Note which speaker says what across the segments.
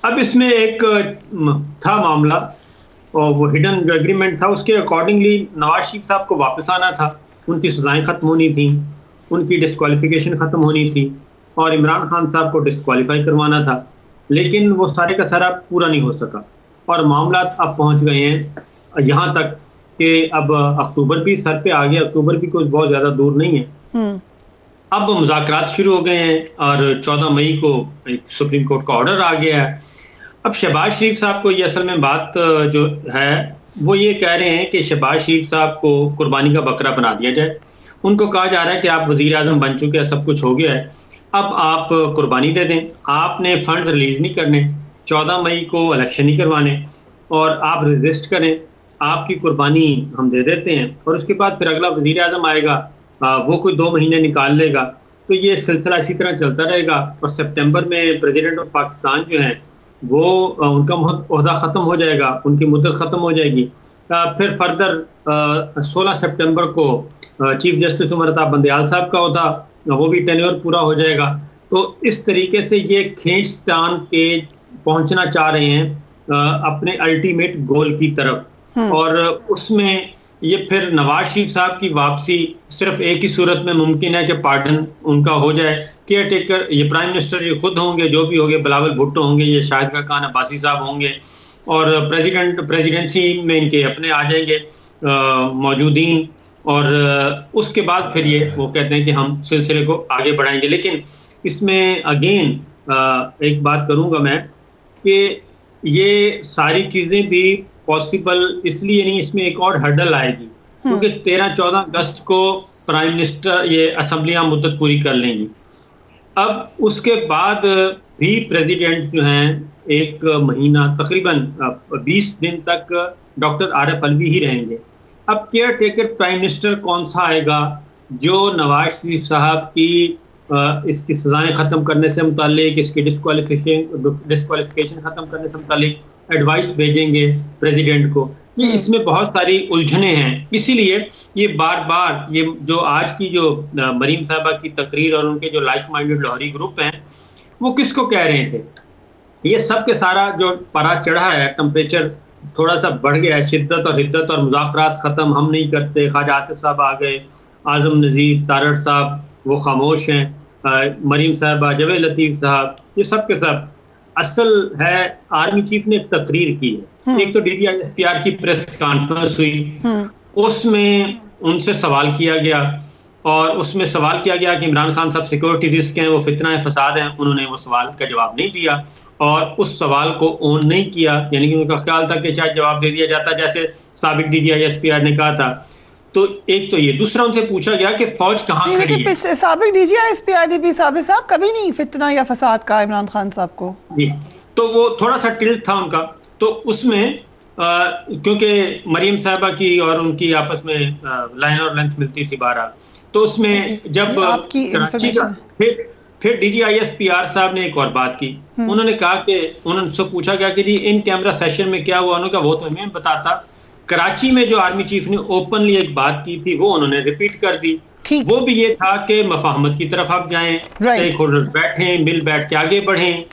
Speaker 1: अब इसमें एक था मामला, और वो हिडन जो एग्रीमेंट था उसके अकॉर्डिंगली नवाज शरीफ साहब को वापस आना था, उनकी सजाएं खत्म होनी थी, उनकी डिस्क्वालिफिकेशन खत्म होनी थी, और इमरान खान साहब को डिस्क्वालीफाई करवाना था। लेकिन वो सारे का सारा पूरा नहीं हो सका, और मामला अब पहुंच गए हैं यहाँ तक कि अब अक्टूबर भी सर पे आ गया। अक्टूबर भी कुछ बहुत ज्यादा दूर नहीं है। अब मुज़ाकरात शुरू हो गए हैं और 14 मई को एक सुप्रीम कोर्ट का ऑर्डर आ गया है। अब शहबाज शरीफ साहब को ये असल में बात जो है वो ये कह रहे हैं कि शहबाज शरीफ साहब को कुर्बानी का बकरा बना दिया जाए। उनको कहा जा रहा है कि आप वजीर आजम बन चुके हैं, सब कुछ हो गया है, अब आप कुर्बानी दे दें, आपने फंड रिलीज नहीं करने, 14 मई को इलेक्शन नहीं करवाने, और आप रजिस्ट करें, आपकी कुर्बानी हम दे देते हैं, और उसके बाद फिर अगला वजीर आजम आएगा, वो कोई 2 महीने निकाल लेगा। तो ये सिलसिला इसी तरह चलता रहेगा, और सितंबर में प्रेसिडेंट ऑफ पाकिस्तान जो हैं वो उनका ओहदा ख़त्म हो जाएगा, उनकी मुद्दत ख़त्म हो जाएगी। फिर फर्दर 16 सितंबर को चीफ जस्टिस उमर अता बंदयाल साहब का ओहदा, वो भी टेन्योर पूरा हो जाएगा। तो इस तरीके से ये खींचतान के पहुंचना चाह रहे हैं अपने अल्टीमेट गोल की तरफ, और उसमें ये फिर नवाज शरीफ साहब की वापसी सिर्फ एक ही सूरत में मुमकिन है कि पार्डन उनका हो जाए। केयर टेकर ये प्राइम मिनिस्टर ये खुद होंगे, जो भी होंगे, बिलावल भुट्टो होंगे, ये शाहिद खान अब्बासी साहब होंगे, और प्रेसिडेंसी में इनके अपने आ जाएंगे मौजूदीन, और उसके बाद फिर ये वो कहते हैं कि हम सिलसिले को आगे बढ़ाएंगे। लेकिन इसमें अगेन एक बात करूंगा मैं कि ये सारी चीज़ें भी पॉसिबल इसलिए नहीं, इसमें एक और हर्डल आएगी, क्योंकि 13-14 अगस्त को प्राइम मिनिस्टर ये असम्बलियां मुद्दत पूरी कर लेंगी। अब उसके बाद भी प्रेसिडेंट जो हैं एक महीना तकरीबन 20 दिन तक डॉक्टर आरिफ अलवी ही रहेंगे। अब केयर टेकर प्राइम मिनिस्टर कौन सा आएगा जो नवाज शरीफ साहब की इसकी सजाएं ख़त्म करने से मुतालिक, इसकी डिस्क्वालिफिकेशन ख़त्म करने से मुतालिक एडवाइस भेजेंगे प्रेसिडेंट को। ये इसमें बहुत सारी उलझने हैं, इसीलिए ये बार बार ये जो आज की जो मरीम साहबा की तकरीर और उनके जो लाइक माइंडेड लाहौरी ग्रुप हैं वो किसको कह रहे थे, ये सब के सारा जो पारा चढ़ा है, टेम्परेचर थोड़ा सा बढ़ गया है, शिद्दत और हिद्दत और मुज़ाकरात ख़त्म हम नहीं करते, ख्वाजा आसिफ साहब आ गए, आज़म नज़ीर, तारड़ साहब वो खामोश हैं, मरीम साहबा, जवेद लतीफ़ साहब, ये सब के सब असल है। आर्मी चीफ ने एक तकरीर की है, एक तो DDISPR की प्रेस कॉन्फ्रेंस हुई, उसमें उनसे सवाल किया गया, और उसमें सवाल किया गया कि इमरान खान साहब सिक्योरिटी रिस्क हैं, वो फितना है, फसाद हैं। उन्होंने वो सवाल का जवाब नहीं दिया और उस सवाल को ऑन नहीं किया, यानी कि उनका ख्याल था कि शायद जवाब दे दिया जाता जैसे साबिक DGISPR ने कहा था। तो एक तो ये, दूसरा उनसे पूछा गया कि फौज कहाँ खड़ी है।
Speaker 2: साबिक DGISPR DP साहब कभी नहीं फितना या फसाद कहा इमरान खान साहब को
Speaker 1: जी, तो वो थोड़ा सा टिल्ट था उनका। तो उसमें क्योंकि मरीम साहबा की और उनकी आपस में लाइन और लेंथ मिलती थी 12, तो उसमें जब कराची का फिर DGISPR साहब ने एक और बात की, उन्होंने कहा कि उनसे पूछा गया कि जी इन कैमरा सेशन में क्या हुआ, उन्होंने कहा वो तो हमें बताता। कराची में जो आर्मी चीफ ने ओपनली एक बात की थी वो उन्होंने रिपीट कर दी, वो भी ये था कि मफाहमत की तरफ आप जाएं, स्टेक होल्डर्स बैठें, मिल बैठ के आगे बढ़ें।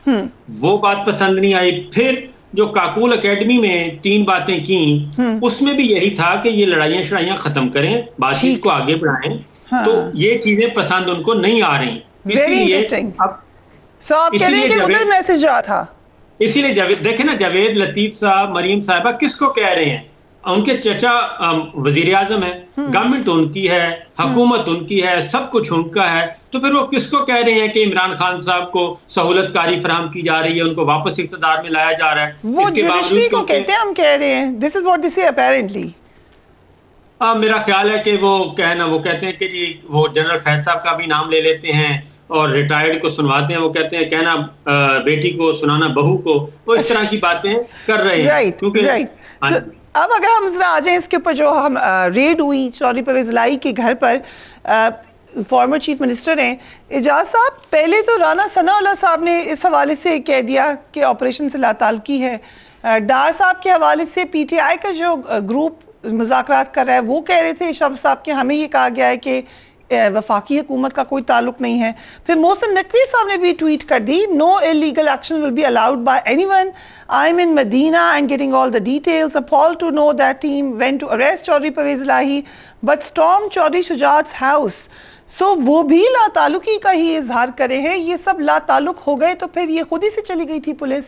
Speaker 1: वो बात पसंद नहीं आई। फिर जो काकूल एकेडमी में 3 बातें की, उसमें भी यही था कि ये लड़ाइयाँ शड़ाइयाँ खत्म करें, बातचीत को आगे बढ़ाएं। तो ये चीजें पसंद उनको नहीं आ रही, इसीलिए अब
Speaker 2: मैसेज आ था।
Speaker 1: इसीलिए देखे ना, जावेद लतीफ साहब, मरीम साहबा किसको कह रहे हैं, उनके चचा वजीर आजम है, गवर्नमेंट उनकी है, हुकूमत उनकी है, सब कुछ उनका है, तो फिर वो किसको कह रहे हैं कि इमरान खान साहब को सहूलतकारी फराहम की जा रही है, उनको वापस इक़्तिदार में लाया जा रहा है।
Speaker 2: वो जुडिशरी को कहते हैं, हम कह रहे हैं, दिस इज व्हाट दे से अपेरेंटली।
Speaker 1: मेरा ख्याल है कि वो कहते हैं कि जी वो जनरल फैज साहब का भी नाम ले लेते हैं और रिटायर्ड को सुनवाते हैं, वो कहते हैं कहना बेटी को सुनाना बहू को, वो इस तरह की बातें कर रहे हैं। क्योंकि
Speaker 2: अब अगर हम जरा आ जाए इसके ऊपर, जो हम रेड हुई चौधरी परवेज इलाही के घर पर, फॉर्मर चीफ मिनिस्टर हैं एजाज साहब, पहले तो राना सनाउल्लाह साहब ने इस हवाले से कह दिया कि ऑपरेशन से लाताल्लुकी है। डार साहब के हवाले से PTI का जो ग्रुप मुज़ाकरात कर रहा है वो कह रहे थे शब साहब के हमें ये कहा गया है कि वफाकी हुकूमत का कोई ताल्लुक नहीं है। फिर मोहसिन नकवी साहब ने भी ट्वीट कर दी, no illegal action will be allowed by anyone, I am in Madina and getting all the details, appalled to know that team went to arrest Chaudhry Pervez Elahi but storm Chaudhry Shujaat's house. So वो भी लाताल्लुकी का ही इजहार करे हैं। ये सब लाताल्लुक हो गए तो फिर ये खुद ही से चली गई थी पुलिस।